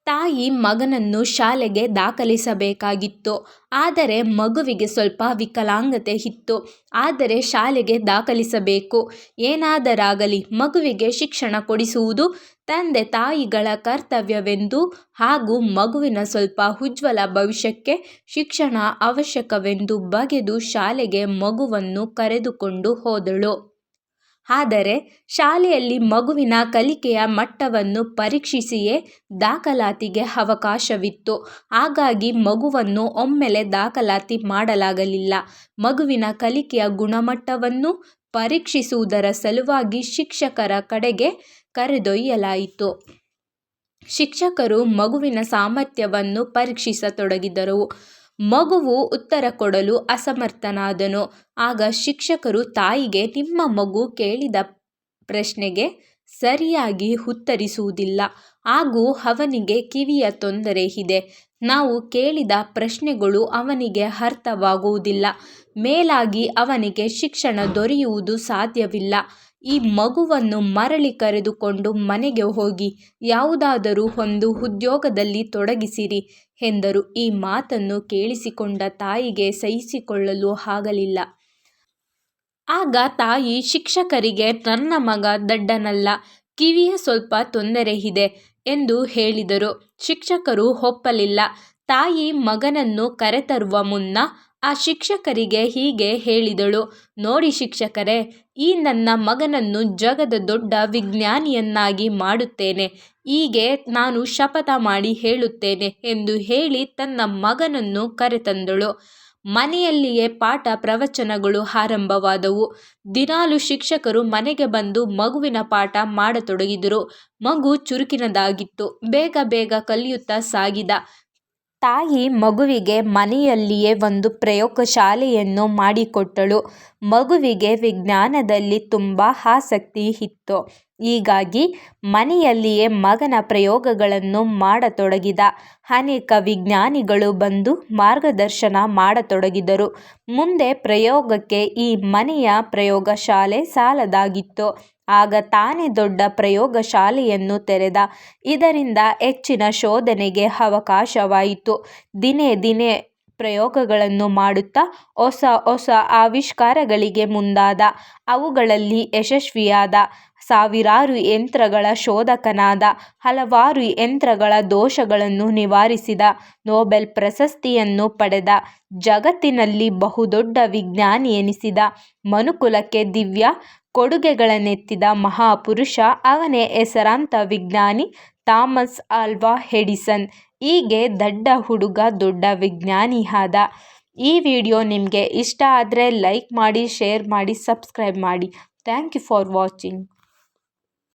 ತಾಯಿ ಮಗನನ್ನು ಶಾಲೆಗೆ ದಾಖಲಿಸಬೇಕಾಗಿತ್ತು. ಆದರೆ ಮಗುವಿಗೆ ಸ್ವಲ್ಪ ವಿಕಲಾಂಗತೆ ಇತ್ತು. ಆದರೆ ಶಾಲೆಗೆ ದಾಖಲಿಸಬೇಕು. ಏನಾದರಾಗಲಿ ಮಗುವಿಗೆ ಶಿಕ್ಷಣ ಕೊಡಿಸುವುದು ತಂದೆ ತಾಯಿಗಳ ಕರ್ತವ್ಯವೆಂದು ಹಾಗೂ ಮಗುವಿನ ಸ್ವಲ್ಪ ಉಜ್ವಲ ಭವಿಷ್ಯಕ್ಕೆ ಶಿಕ್ಷಣ ಅವಶ್ಯಕವೆಂದು ಬಗೆದು ಶಾಲೆಗೆ ಮಗುವನ್ನು ಕರೆದುಕೊಂಡು ಹೋದಳು. ಆದರೆ ಶಾಲೆಯಲ್ಲಿ ಮಗುವಿನ ಕಲಿಕೆಯ ಮಟ್ಟವನ್ನು ಪರೀಕ್ಷಿಸಿಯೇ ದಾಖಲಾತಿಗೆ ಅವಕಾಶವಿತ್ತು. ಹಾಗಾಗಿ ಮಗುವನ್ನು ಒಮ್ಮೆಲೆ ದಾಖಲಾತಿ ಮಾಡಲಾಗಲಿಲ್ಲ. ಮಗುವಿನ ಕಲಿಕೆಯ ಗುಣಮಟ್ಟವನ್ನು ಪರೀಕ್ಷಿಸುವುದರ ಸಲುವಾಗಿ ಶಿಕ್ಷಕರ ಕಡೆಗೆ ಕರೆದೊಯ್ಯಲಾಯಿತು. ಶಿಕ್ಷಕರು ಮಗುವಿನ ಸಾಮರ್ಥ್ಯವನ್ನು ಪರೀಕ್ಷಿಸತೊಡಗಿದರು. ಮಗುವು ಉತ್ತರ ಕೊಡಲು ಅಸಮರ್ಥನಾದನು. ಆಗ ಶಿಕ್ಷಕರು ತಾಯಿಗೆ, ನಿಮ್ಮ ಮಗು ಕೇಳಿದ ಪ್ರಶ್ನೆಗೆ ಸರಿಯಾಗಿ ಉತ್ತರಿಸುವುದಿಲ್ಲ ಹಾಗೂ ಅವನಿಗೆ ಕಿವಿಯ ತೊಂದರೆ ಇದೆ. ನಾವು ಕೇಳಿದ ಪ್ರಶ್ನೆಗಳು ಅವನಿಗೆ ಅರ್ಥವಾಗುವುದಿಲ್ಲ. ಮೇಲಾಗಿ ಅವನಿಗೆ ಶಿಕ್ಷಣ ದೊರೆಯುವುದು ಸಾಧ್ಯವಿಲ್ಲ. ಈ ಮಗುವನ್ನು ಮರಳಿ ಕರೆದುಕೊಂಡು ಮನೆಗೆ ಹೋಗಿ ಯಾವುದಾದರೂ ಒಂದು ಉದ್ಯೋಗದಲ್ಲಿ ತೊಡಗಿಸಿರಿ ಎಂದರು. ಈ ಮಾತನ್ನು ಕೇಳಿಸಿಕೊಂಡ ತಾಯಿಗೆ ಸಹಿಸಿಕೊಳ್ಳಲು ಆಗಲಿಲ್ಲ. ಆಗ ತಾಯಿ ಶಿಕ್ಷಕರಿಗೆ, ನನ್ನ ಮಗ ದಡ್ಡನಲ್ಲ, ಕಿವಿಯ ಸ್ವಲ್ಪ ತೊಂದರೆ ಇದೆ ಎಂದು ಹೇಳಿದರು. ಶಿಕ್ಷಕರು ಒಪ್ಪಲಿಲ್ಲ. ತಾಯಿ ಮಗನನ್ನು ಕರೆತರುವ ಮುನ್ನ ಆ ಶಿಕ್ಷಕರಿಗೆ ಹೀಗೆ ಹೇಳಿದಳು, ನೋಡಿ ಶಿಕ್ಷಕರೇ, ಈ ನನ್ನ ಮಗನನ್ನು ಜಗದ ದೊಡ್ಡ ವಿಜ್ಞಾನಿಯನ್ನಾಗಿ ಮಾಡುತ್ತೇನೆ. ಹೀಗೆ ನಾನು ಶಪಥ ಮಾಡಿ ಹೇಳುತ್ತೇನೆ ಎಂದು ಹೇಳಿ ತನ್ನ ಮಗನನ್ನು ಕರೆತಂದಳು. ಮನೆಯಲ್ಲಿಯೇ ಪಾಠ ಪ್ರವಚನಗಳು ಆರಂಭವಾದವು. ದಿನಾಲು ಶಿಕ್ಷಕರು ಮನೆಗೆ ಬಂದು ಮಗುವಿನ ಪಾಠ ಮಾಡತೊಡಗಿದರು. ಮಗು ಚುರುಕಿನದಾಗಿತ್ತು. ಬೇಗ ಬೇಗ ಕಲಿಯುತ್ತಾ ಸಾಗಿದ. ತಾಯಿ ಮಗುವಿಗೆ ಮನೆಯಲ್ಲಿಯೇ ಒಂದು ಪ್ರಯೋಗಶಾಲೆಯನ್ನು ಮಾಡಿಕೊಟ್ಟಳು. ಮಗುವಿಗೆ ವಿಜ್ಞಾನದಲ್ಲಿ ತುಂಬ ಆಸಕ್ತಿ ಇತ್ತು. ಹೀಗಾಗಿ ಮನೆಯಲ್ಲಿಯೇ ಮಗನ ಪ್ರಯೋಗಗಳನ್ನು ಮಾಡತೊಡಗಿದ. ಅನೇಕ ವಿಜ್ಞಾನಿಗಳು ಬಂದು ಮಾರ್ಗದರ್ಶನ ಮಾಡತೊಡಗಿದರು. ಮುಂದೆ ಪ್ರಯೋಗಕ್ಕೆ ಈ ಮನೆಯ ಪ್ರಯೋಗಶಾಲೆ ಸಾಲದಾಗಿತ್ತು. ಆಗ ತಾನೇ ದೊಡ್ಡ ಪ್ರಯೋಗಶಾಲೆಯನ್ನು ತೆರೆದ. ಇದರಿಂದ ಹೆಚ್ಚಿನ ಶೋಧನೆಗೆ ಅವಕಾಶವಾಯಿತು. ದಿನೇ ದಿನೇ ಪ್ರಯೋಗಗಳನ್ನು ಮಾಡುತ್ತಾ ಹೊಸ ಹೊಸ ಆವಿಷ್ಕಾರಗಳಿಗೆ ಮುಂದಾದ. ಅವುಗಳಲ್ಲಿ ಯಶಸ್ವಿಯಾದ. ಸಾವಿರಾರು ಯಂತ್ರಗಳ ಶೋಧಕನಾದ. ಹಲವಾರು ಯಂತ್ರಗಳ ದೋಷಗಳನ್ನು ನಿವಾರಿಸಿದ. ನೊಬೆಲ್ ಪ್ರಶಸ್ತಿಯನ್ನು ಪಡೆದ. ಜಗತ್ತಿನಲ್ಲಿ ಬಹುದೊಡ್ಡ ವಿಜ್ಞಾನಿ ಎನಿಸಿದ. ಮನುಕುಲಕ್ಕೆ ದಿವ್ಯ ಕೊಡುಗೆಗಳನ್ನೆತ್ತಿದ ಮಹಾಪುರುಷ ಅವನೇ ಹೆಸರಾಂತ ವಿಜ್ಞಾನಿ ಥಾಮಸ್ ಆಲ್ವಾ ಎಡಿಸನ್. ಹೀಗೆ ದಡ್ಡ ಹುಡುಗ ದೊಡ್ಡ ವಿಜ್ಞಾನಿ ಆದ. ಈ ವಿಡಿಯೋ ನಿಮಗೆ ಇಷ್ಟ ಆದರೆ ಲೈಕ್ ಮಾಡಿ, ಶೇರ್ ಮಾಡಿ, ಸಬ್ಸ್ಕ್ರೈಬ್ ಮಾಡಿ. Thank you for watching.